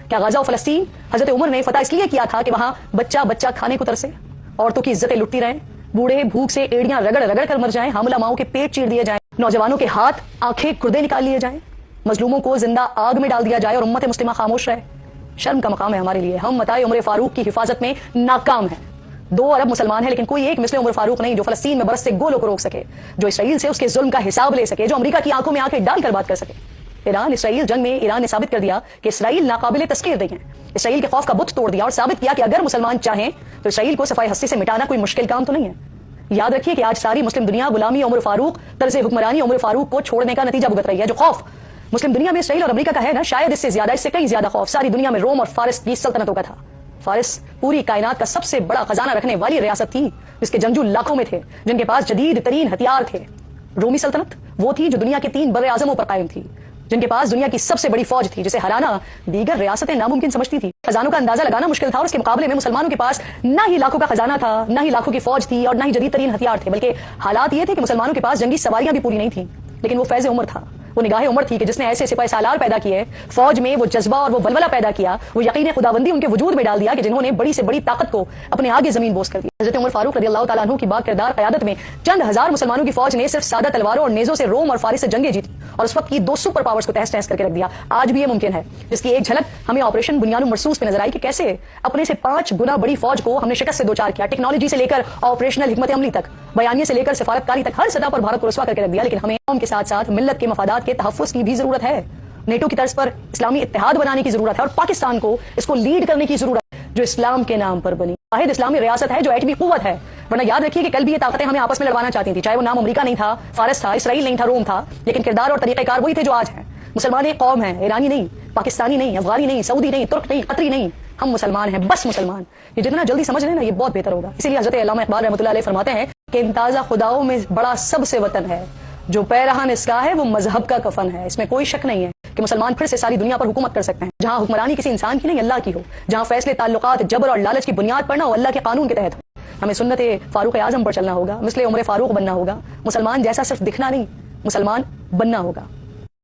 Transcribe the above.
کیا غزہ و فلسطین حضرت عمر نے فتح اس لیے کیا تھا کہ وہاں بچہ بچہ کھانے کو ترسے، عورتوں کی عزتیں لٹتی رہیں، بوڑھے بھوک سے ایڑیاں رگڑ رگڑ کر مر جائیں، حاملہ ماؤں کے پیٹ چیر دیے جائیں، نوجوانوں کے ہاتھ آنکھیں گردے نکال لیے جائیں، مظلوموں کو زندہ آگ میں ڈال دیا جائے اور امت مسلمہ خاموش رہے؟ شرم کا مقام ہے ہمارے لیے. ہم متاع عمر فاروق کی حفاظت میں ناکام ہیں. 2 ارب مسلمان ہیں لیکن کوئی ایک مثل عمر فاروق نہیں جو فلسطین میں برس سے گولوں کو روک سکے، جو اسرائیل سے اس کے ظلم کا حساب لے سکے، جو امریکہ کی آنکھوں میں آنکھیں ڈال کر بات کر سکے. ایران اسرائیل جنگ میں ایران نے ثابت کر دیا کہ اسرائیل ناقابل تذکیر نہیں ہے. اسرائیل کے خوف کا بت توڑ دیا اور ثابت کیا کہ اگر مسلمان چاہیں تو اسرائیل کو صفائے ہستی سے مٹانا کوئی مشکل کام تو نہیں ہے. یاد رکھیے کہ آج ساری مسلم دنیا غلامی عمر فاروق، طرز حکمرانی عمر فاروق کو چھوڑنے کا نتیجہ بھگت رہی ہے. جو خوف مسلم دنیا میں اسرائیل اور امریکہ کا ہے نا، شاید اس سے کئی زیادہ خوف ساری دنیا میں روم اور فارس کی سلطنتوں کا تھا. فارس پوری کائنات کا سب سے بڑا خزانہ رکھنے والی ریاست تھی، جس کے جنگجو لاکھوں میں تھے، جن کے پاس جدید ترین ہتھیار تھے. رومی سلطنت وہ تھی جو دنیا کے 3 بر اعظموں پر قائم تھی، جن کے پاس دنیا کی سب سے بڑی فوج تھی، جسے ہرانا دیگر ریاستیں ناممکن سمجھتی تھی. خزانوں کا اندازہ لگانا مشکل تھا اور اس کے مقابلے میں مسلمانوں کے پاس نہ ہی لاکھوں کا خزانہ تھا، نہ ہی لاکھوں کی فوج تھی اور نہ ہی جدید ترین ہتھیار تھے، بلکہ حالات یہ تھے کہ مسلمانوں کے پاس جنگی سواریاں بھی پوری نہیں تھیں. لیکن وہ فیض عمر تھا، وہ نگاہ عمر تھی کہ جس نے ایسے سپاہ سالار پیدا کیے، فوج میں وہ جذبہ اور وہ ولولہ پیدا کیا، وہ یقین خداوندی ان کے وجود میں ڈال دیا کہ جنہوں نے بڑی سے بڑی طاقت کو اپنے آگے زمین بوس کر دیا. حضرت عمر فاروق رضی اللہ تعالیٰ عنہ کی با کردار قیادت میں چند ہزار مسلمانوں کی فوج نے صرف سادہ تلواروں اور نیزوں سے روم اور فارس سے جنگیں جیتی اور اس وقت کی 2 سپر پاورز کو تہس تہس کر کے رکھ دیا. آج بھی یہ ممکن ہے، جس کی ایک جھلک ہمیں آپریشن بنیاد مرصوص پہ نظر آئی کہ کیسے اپنے سے 5 گنا بڑی فوج کو ہم نے شکست سے دوچار کیا. ٹیکنالوجی سے لے کر آپریشنل حکمت عملی تک، بیانیے سے لے کر سفارتکاری تک، ہر سطح پر بھارت کو رسوا کر کے رکھ دیا. لیکن ہمیں قوم کے ساتھ ساتھ ملت کے مفادات کے تحفظ کی بھی ضرورت ہے. نیٹو کی طرز پر اسلامی اتحاد بنانے کی ضرورت ہے اور پاکستان کو اس کو لیڈ کرنے کی ضرورت ہے، جو اسلام کے نام پر بنی واحد اسلامی ریاست ہے، جو ایٹمی قوت ہے. ورنہ یاد رکھیے کہ کل بھی یہ طاقتیں ہمیں آپس میں لڑوانا چاہتی تھیں، چاہے وہ نام امریکہ نہیں تھا، فارس تھا، اسرائیل نہیں تھا، روم تھا، لیکن کردار اور طریقہ کار وہی تھے جو آج ہیں. مسلمان ایک قوم ہیں، ایرانی نہیں، پاکستانی نہیں، افغانی نہیں، سعودی نہیں، ترک نہیں، قطری نہیں، ہم مسلمان ہیں، بس مسلمان. یہ جتنا جلدی سمجھ لیں نا یہ بہت بہتر ہوگا. اسی لیے حضرت علامہ اقبال رحمۃ اللہ علیہ فرماتے ہیں کہ امتازہ خداؤں میں بڑا سب سے وطن ہے، جو پیرہن اس کا ہے وہ مذہب کا کفن ہے. اس میں کوئی شک نہیں ہے کہ مسلمان پھر سے ساری دنیا پر حکومت کر سکتے ہیں، جہاں حکمرانی کسی انسان کی نہیں اللہ کی ہو، جہاں فیصلے تعلقات جبر اور لالچ کی بنیاد پر نہ ہو، اللہ کے قانون کے تحت ہو. ہمیں سنت فاروق اعظم پر چلنا ہوگا، مثل عمر فاروق بننا ہوگا. مسلمان جیسا صرف دکھنا نہیں، مسلمان بننا ہوگا.